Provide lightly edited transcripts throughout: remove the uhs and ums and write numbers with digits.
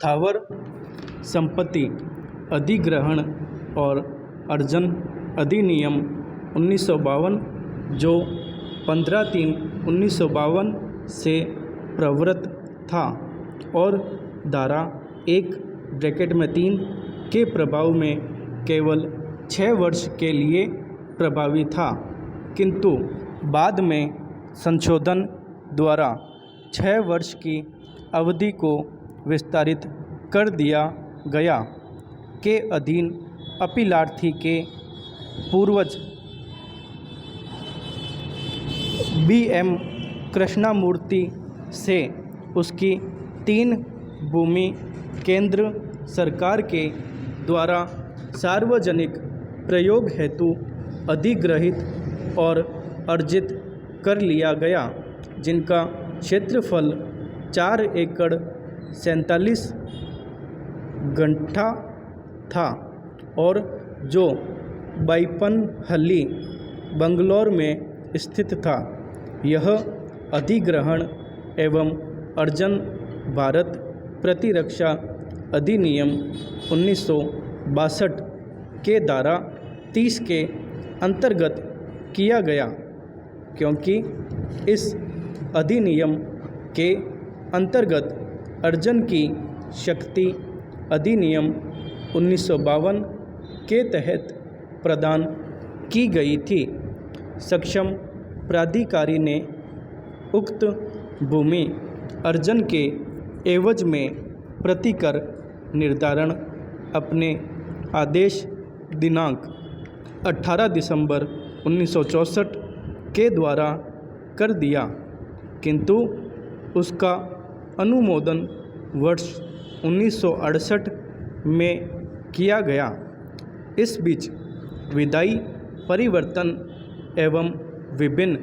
स्थावर संपत्ति अधिग्रहण और अर्जन अधिनियम 1952 जो 15/3/1952 से प्रवृत्त था और धारा 1(3) के प्रभाव में केवल 6 वर्ष के लिए प्रभावी था, किंतु बाद में संशोधन द्वारा 6 वर्ष की अवधि को विस्तारित कर दिया गया के अधीन अपीलार्थी के पूर्वज B.M. कृष्णमूर्ति से उसकी 3 भूमि केंद्र सरकार के द्वारा सार्वजनिक प्रयोग हेतु अधिग्रहित और अर्जित कर लिया गया, जिनका क्षेत्रफल 4 एकड़ 47 गुंठा था और जो बाईपनहल्ली, बंगलौर में स्थित था। यह अधिग्रहण एवं अर्जन भारत प्रतिरक्षा अधिनियम 1962 के धारा 30 के अंतर्गत किया गया, क्योंकि इस अधिनियम के अंतर्गत अर्जन की शक्ति अधिनियम 1952 के तहत प्रदान की गई थी। सक्षम प्राधिकारी ने उक्त भूमि अर्जन के एवज में प्रतिकर निर्धारण अपने आदेश दिनांक 18 दिसंबर 1964 के द्वारा कर दिया, किंतु उसका अनुमोदन वर्ष 1968 में किया गया। इस बीच विधायी परिवर्तन एवं विभिन्न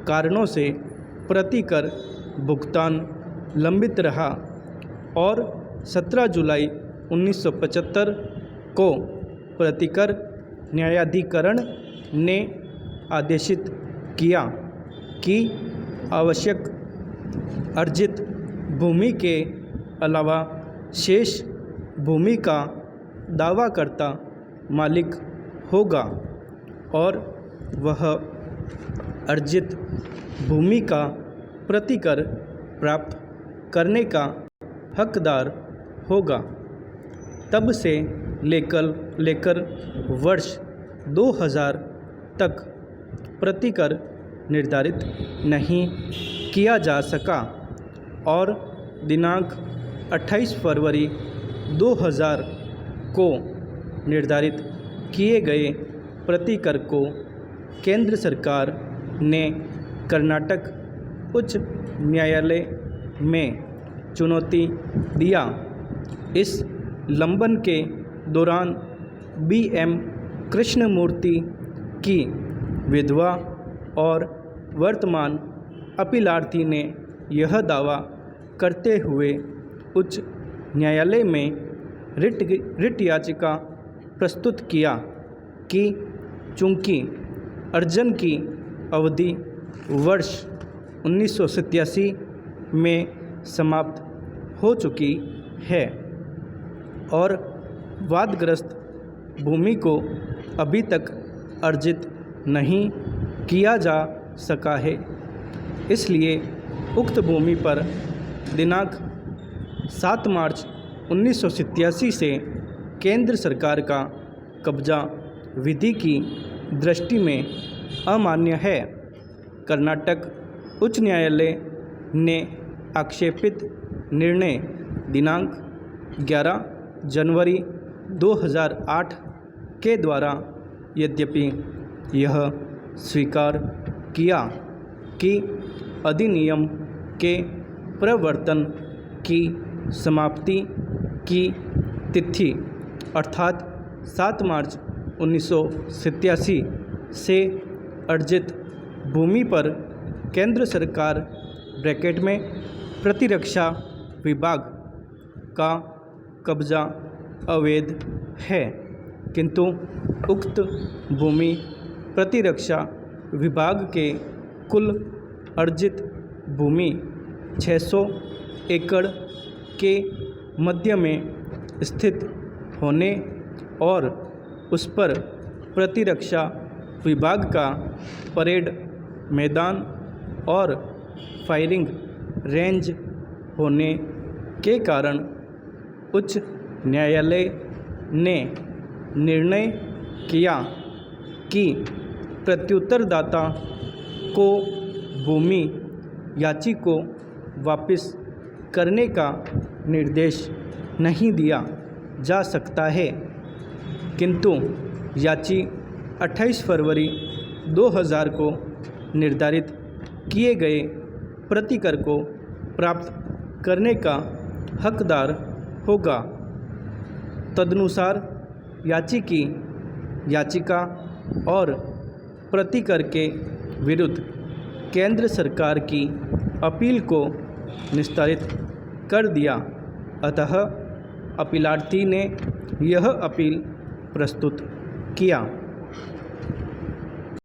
कारणों से प्रतिकर भुगतान लंबित रहा और 17 जुलाई 1975 को प्रतिकर न्यायाधिकरण ने आदेशित किया कि आवश्यक अर्जित भूमि के अलावा शेष भूमि का दावाकर्ता मालिक होगा और वह अर्जित भूमि का प्रतिकर प्राप्त करने का हकदार होगा। तब से लेकर वर्ष 2000 तक प्रतिकर निर्धारित नहीं किया जा सका और दिनांक 28 फरवरी 2000 को निर्धारित किए गए प्रतिकर को केंद्र सरकार ने कर्नाटक उच्च न्यायालय में चुनौती दिया। इस लंबन के दौरान B.M. कृष्णमूर्ति की विधवा और वर्तमान अपीलार्थी ने यह दावा करते हुए उच्च न्यायालय में रिट याचिका प्रस्तुत किया कि चूंकि अर्जन की अवधि वर्ष 1987 में समाप्त हो चुकी है और वादग्रस्त भूमि को अभी तक अर्जित नहीं किया जा सका है, इसलिए उक्त भूमि पर दिनांक 7 मार्च 1987 से केंद्र सरकार का कब्जा विधि की दृष्टि में अमान्य है। कर्नाटक उच्च न्यायालय ने आक्षेपित निर्णय दिनांक 11 जनवरी 2008 के द्वारा यद्यपि यह स्वीकार किया कि अधिनियम के प्रवर्तन की समाप्ति की तिथि अर्थात 7 मार्च 1987 से अर्जित भूमि पर केंद्र सरकार ब्रैकेट में प्रतिरक्षा विभाग का कब्जा अवैध है, किंतु उक्त भूमि प्रतिरक्षा विभाग के कुल अर्जित भूमि 600 एकड़ के मध्य में स्थित होने और उस पर प्रतिरक्षा विभाग का परेड मैदान और फायरिंग रेंज होने के कारण उच्च न्यायालय ने निर्णय किया कि प्रत्युत्तरदाता को भूमि याची को वापस करने का निर्देश नहीं दिया जा सकता है, किंतु याची 28 फरवरी 2000 को निर्धारित किए गए प्रतिकर को प्राप्त करने का हकदार होगा। तदनुसार याची याचिका और प्रतिकर के विरुद्ध केंद्र सरकार की अपील को निस्तारित कर दिया। अतः अपीलार्थी ने यह अपील प्रस्तुत किया।